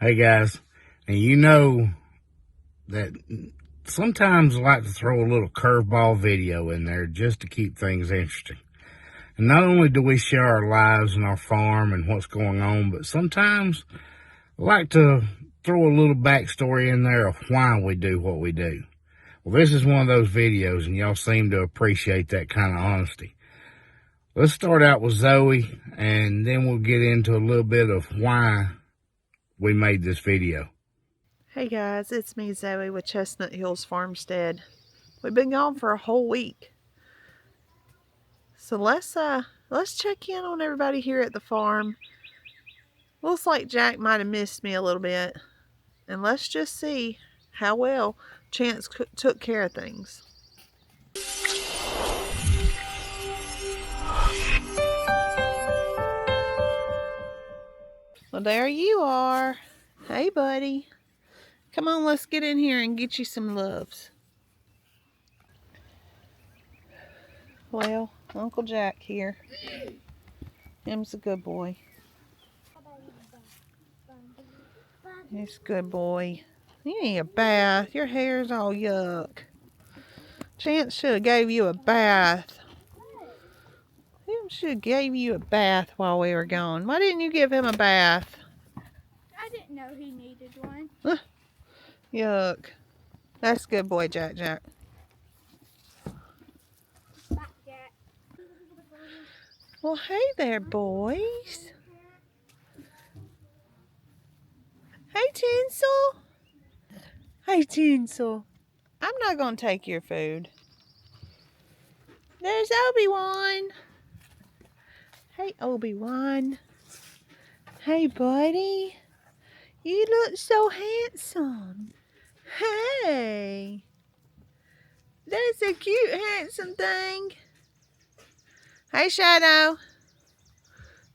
Hey guys, and you know that sometimes I like to throw a little curveball video in there just to keep things interesting. And not only do we share our lives and our farm and what's going on, but sometimes I like to throw a little backstory in there of why we do what we do. Well, this is one of those videos, and y'all seem to appreciate that kind of honesty. Let's start out with Zoe, and then we'll get into a little bit of why we made this video. Hey guys, it's me Zoe with Chestnut Hills Farmstead. We've been gone for a whole week. So let's check in on everybody here at the farm. Looks like Jack might have missed me a little bit. And let's just see how well Chance took care of things. Well, there you are. Hey buddy. Come on, let's get in here and get you some loves. Well, Uncle Jack here. Him's a good boy. He's a good boy. You need a bath. Your hair's all yuck. Chance should have gave you a bath. Him should have gave you a bath while we were gone. Why didn't you give him a bath? I didn't know he needed one. Yuck. That's a good boy, Jack. Back, Jack. Well, hey there, boys. Hey, Tinsel. Hey, Tinsel. I'm not going to take your food. There's Obi-Wan. Hey, Obi-Wan. Hey, buddy. You look so handsome. Hey. That's a cute, handsome thing. Hey, Shadow.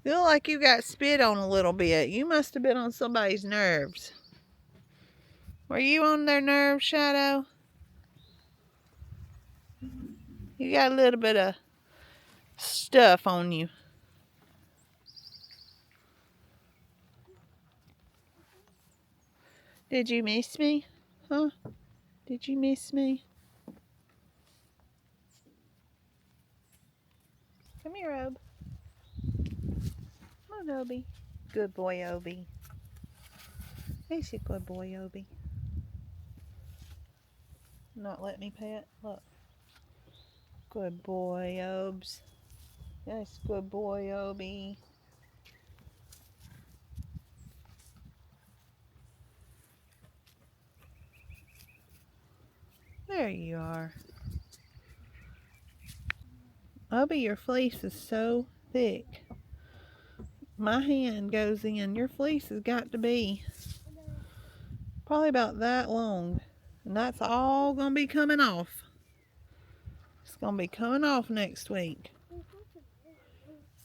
You look like you got spit on a little bit. You must have been on somebody's nerves. Were you on their nerves, Shadow? You got a little bit of stuff on you. Did you miss me? Huh? Did you miss me? Come here, Ob. Come on, Obi. Good boy, Obi. He's a good boy, Obi. Not let me pet. Look. Good boy, Obs. Yes, good boy, Obi. There you are. Obi, your fleece is so thick. My hand goes in. Your fleece has got to be probably about that long. And that's all going to be coming off. It's going to be coming off next week.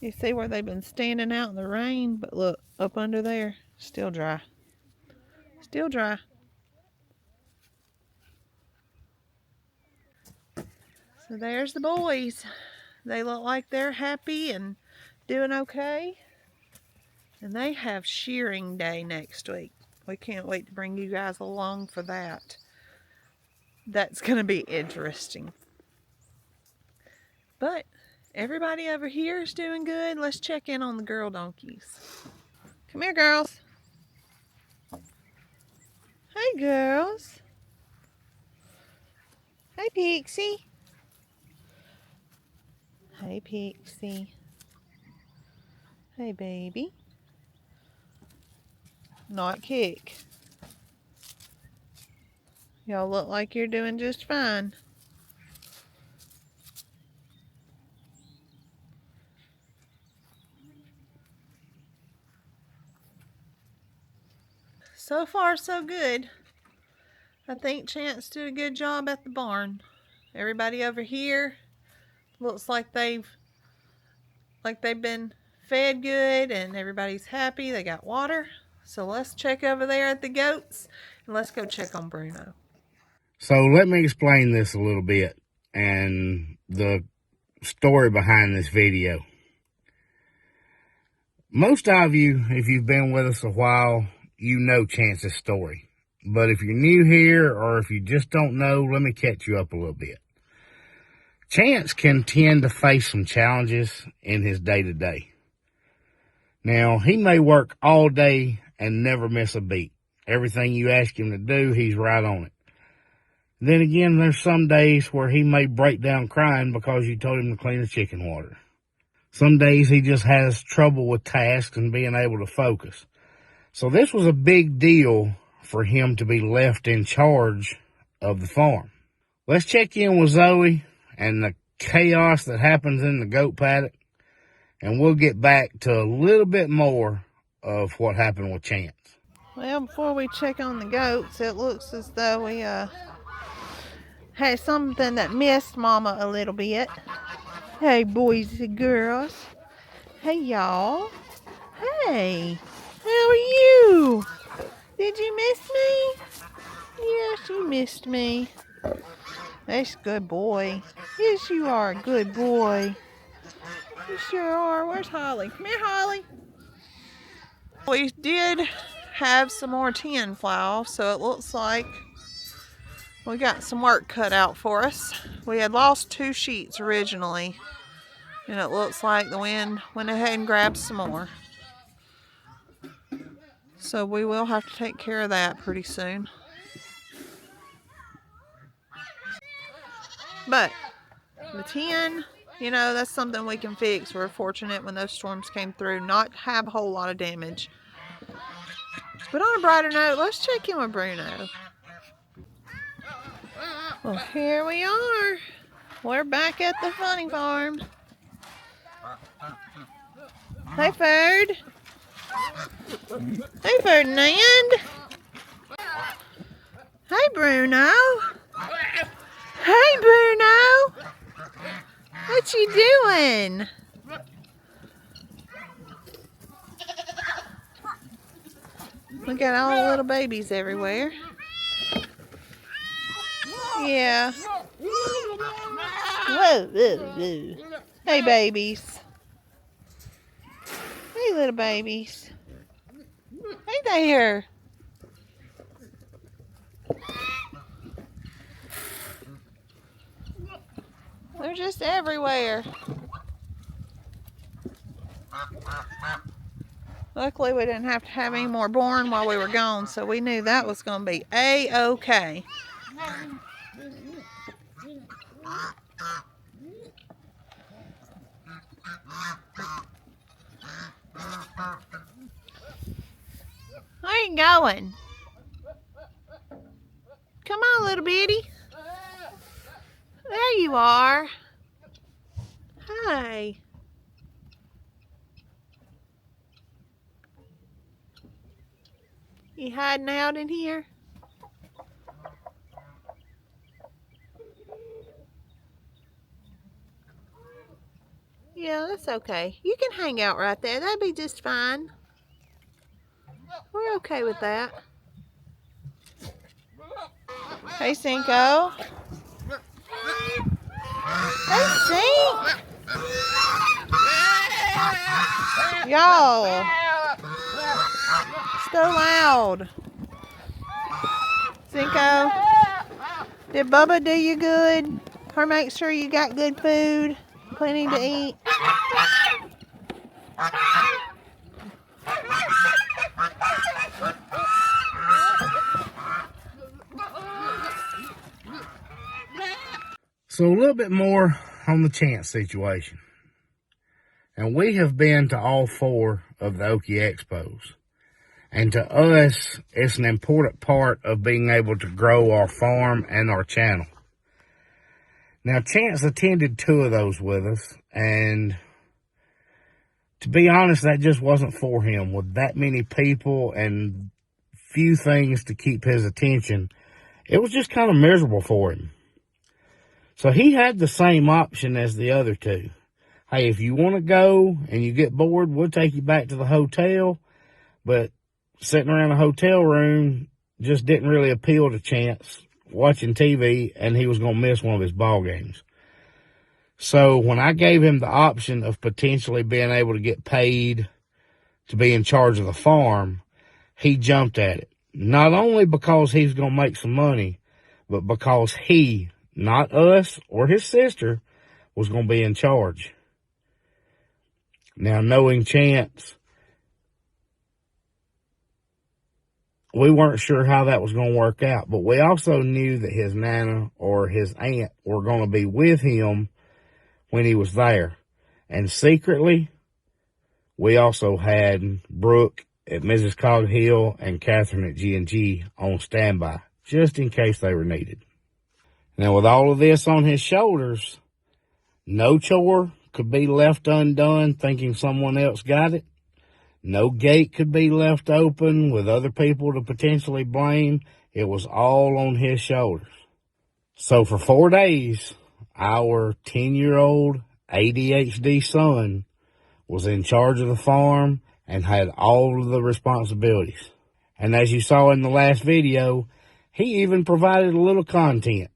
You see where they've been standing out in the rain? But look, up under there, still dry. Still dry. So there's the boys. They look like they're happy and doing okay. And they have shearing day next week. We can't wait to bring you guys along for that. That's going to be interesting. But everybody over here is doing good. Let's check in on the girl donkeys. Come here, girls. Hey, girls. Hey, Pixie. Hey, Pixie. Hey, baby. Not Kick. Y'all look like you're doing just fine. So far, so good. I think Chance did a good job at the barn. Everybody over here looks like they've been fed good and everybody's happy. They got water. So let's check over there at the goats and let's go check on Bruno. So let me explain this a little bit and the story behind this video. Most of you, if you've been with us a while, you know Chance's story. But if you're new here or if you just don't know, let me catch you up a little bit. Chance can tend to face some challenges in his day-to-day. Now, he may work all day and never miss a beat. Everything you ask him to do, he's right on it. Then again, there's some days where he may break down crying because you told him to clean the chicken water. Some days he just has trouble with tasks and being able to focus. So this was a big deal for him to be left in charge of the farm. Let's check in with Zoe and the chaos that happens in the goat paddock, and we'll get back to a little bit more of what happened with Chance. Well, before we check on the goats, it looks as though we had something that missed Mama a little bit. Hey, boys and girls. Hey, y'all. Hey, how are you? Did you miss me? Yes, you missed me. That's a good boy. Yes, you are a good boy. You sure are. Where's Holly? Come here, Holly. We did have some more tin flour, so it looks like we got some work cut out for us. We had lost 2 sheets originally, and it looks like the wind went ahead and grabbed some more. So we will have to take care of that pretty soon. But the tin, you know, that's something we can fix. We're fortunate when those storms came through not have a whole lot of damage. But on a brighter note, let's check in with Bruno. Well, here we are. We're back at the funny farm. Hey, Ferd. Hey, Ferdinand. Hey, Bruno. Hey, Bruno. What you doing? We got all the little babies everywhere. Yeah. Whoa, whoa, whoa. Hey, babies. Hey, little babies. Hey there. They're just everywhere. Luckily, we didn't have to have any more born while we were gone, so we knew that was going to be A-okay. Where are you going? Come on, little bitty. There you are. Hi. You hiding out in here? Yeah, that's okay. You can hang out right there. That'd be just fine. We're okay with that. Hey, Cinco. Hey, Cink. Y'all. So loud. Cinco, did Bubba do you good? Or make sure you got good food? Plenty to eat? So a little bit more on the Chance situation. And we have been to all 4 of the Okie Expos. And to us, it's an important part of being able to grow our farm and our channel. Now, Chance attended 2 of those with us, and to be honest, that just wasn't for him. With that many people and few things to keep his attention, it was just kind of miserable for him. So he had the same option as the other 2. Hey, if you want to go and you get bored, we'll take you back to the hotel. But sitting around a hotel room just didn't really appeal to Chance watching TV, and he was going to miss one of his ball games. So when I gave him the option of potentially being able to get paid to be in charge of the farm, he jumped at it. Not only because he's going to make some money, but because he, not us or his sister, was going to be in charge. Now, knowing Chance, we weren't sure how that was going to work out, but we also knew that his nana or his aunt were going to be with him when he was there. And secretly, we also had Brooke at Mrs. Coghill and Catherine at G&G on standby, just in case they were needed. Now, with all of this on his shoulders, no chore could be left undone thinking someone else got it. No gate could be left open with other people to potentially blame. It was all on his shoulders. So for 4 days, our 10-year-old ADHD son was in charge of the farm and had all of the responsibilities. And as you saw in the last video, he even provided a little content.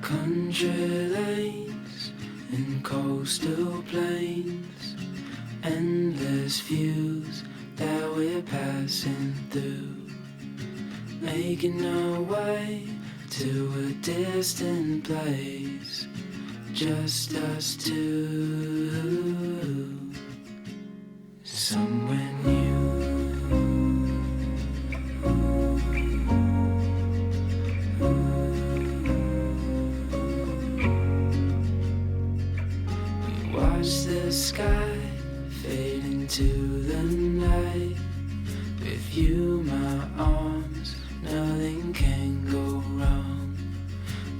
Country lanes and coastal plains, endless views that we're passing through, making our way to a distant place, just us two, somewhere new. Watch the sky fade into the night. With you, my arms, nothing can go wrong.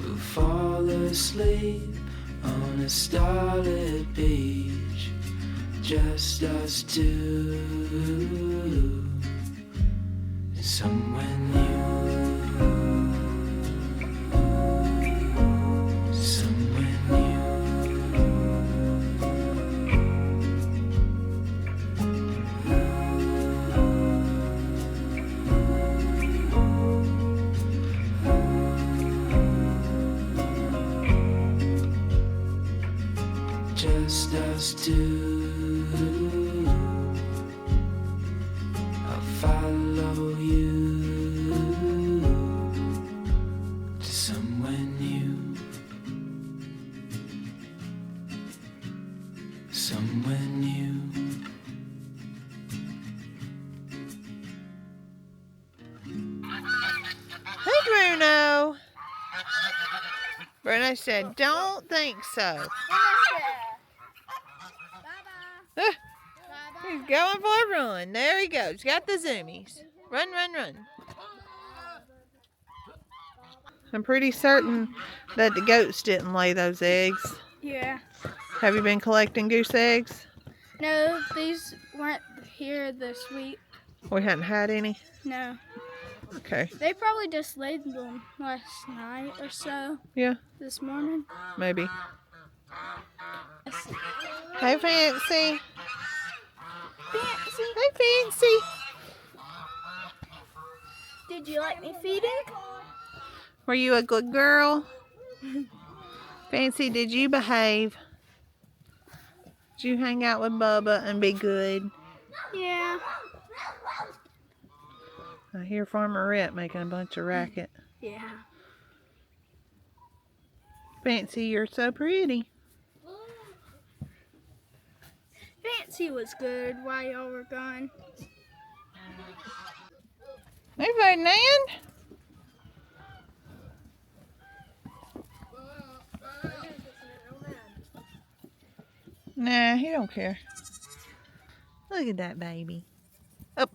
We'll fall asleep on a starlit beach, just us two, somewhere new. Just us two. I'll follow you to somewhere new, somewhere new. Hey, Bruno. Bruno said, "Don't think so." Bye-bye. He's going for a run. There he goes. Got the zoomies. Run, run, run. I'm pretty certain that the goats didn't lay those eggs. Yeah. Have you been collecting goose eggs? No, these weren't here this week. We hadn't had any? No. Okay. They probably just laid them last night or so. Yeah. This morning. Maybe. Hey, Fancy. Fancy. Hey, Fancy. Did you like me feeding? Were you a good girl? Fancy, did you behave? Did you hang out with Bubba and be good? Yeah. I hear Farmer Rhett making a bunch of racket. Yeah. Fancy, you're so pretty. Fancy was good while y'all were gone. Hey, Ferdinand. Nah, he don't care. Look at that baby. Oh,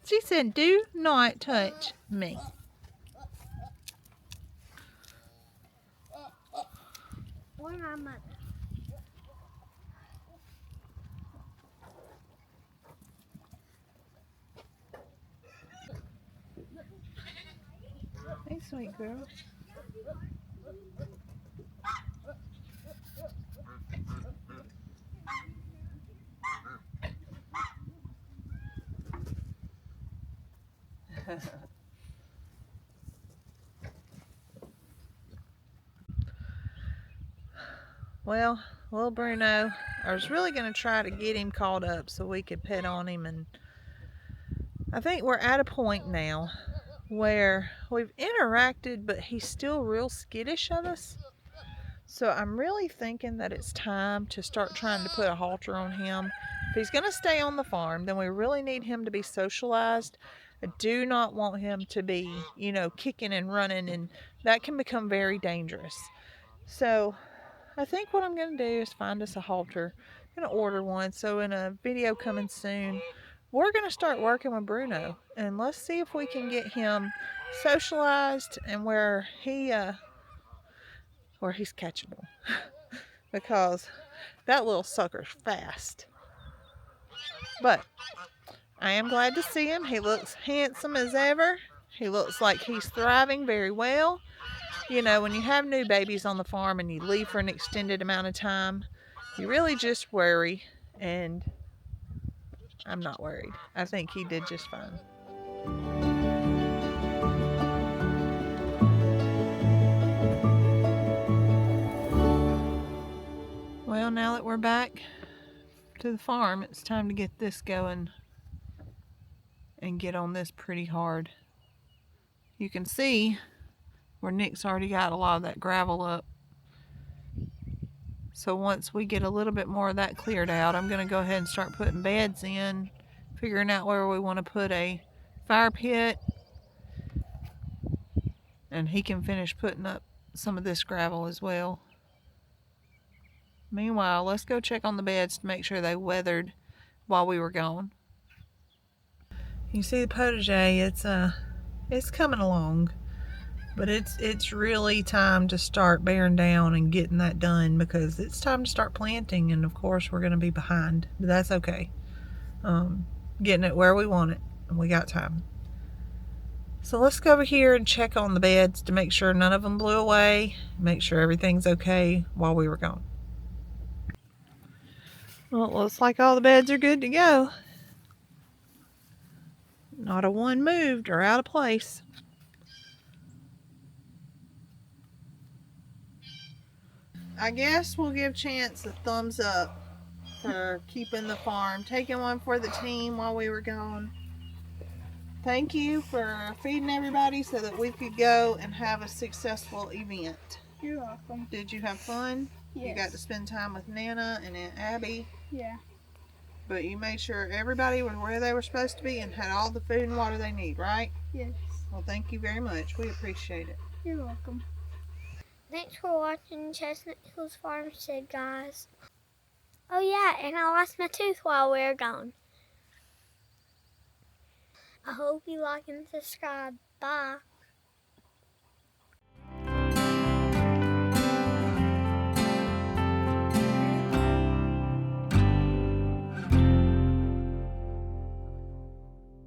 she said, "Do not touch me." Or my mother. Hey, sweet girl. Well, little Bruno, I was really going to try to get him called up so we could pet on him, and I think we're at a point now where we've interacted, but he's still real skittish of us. So I'm really thinking that it's time to start trying to put a halter on him. If he's going to stay on the farm, then we really need him to be socialized. I do not want him to be, kicking and running, and that can become very dangerous. So I think what I'm going to do is find us a halter. I'm going to order one. So in a video coming soon, we're going to start working with Bruno, and let's see if we can get him socialized and where he's catchable. Because that little sucker's fast. But I am glad to see him. He looks handsome as ever. He looks like he's thriving very well. When you have new babies on the farm and you leave for an extended amount of time, you really just worry, and I'm not worried. I think he did just fine. Well, now that we're back to the farm, it's time to get this going and get on this pretty hard. You can see where Nick's already got a lot of that gravel up. So once we get a little bit more of that cleared out, I'm going to go ahead and start putting beds in, figuring out where we want to put a fire pit, and he can finish putting up some of this gravel as well. Meanwhile, let's go check on the beds to make sure they weathered while we were gone. You see the potager, it's coming along, but it's really time to start bearing down and getting that done, because it's time to start planting, and of course we're going to be behind, but that's okay. Getting it where we want it, and we got time. So let's go over here and check on the beds to make sure none of them blew away, make sure everything's okay while we were gone. Well, it looks like all the beds are good to go. Not a one moved or out of place. I guess we'll give Chance a thumbs up for keeping the farm, taking one for the team while we were gone. Thank you for feeding everybody so that we could go and have a successful event. You're welcome. Did you have fun? Yes. You got to spend time with Nana and Aunt Abby. Yeah. But you made sure everybody was where they were supposed to be and had all the food and water they need, right? Yes. Well, thank you very much. We appreciate it. You're welcome. Thanks for watching Chestnut Hills Farmstead, guys. Oh yeah, and I lost my tooth while we were gone. I hope you like and subscribe. Bye.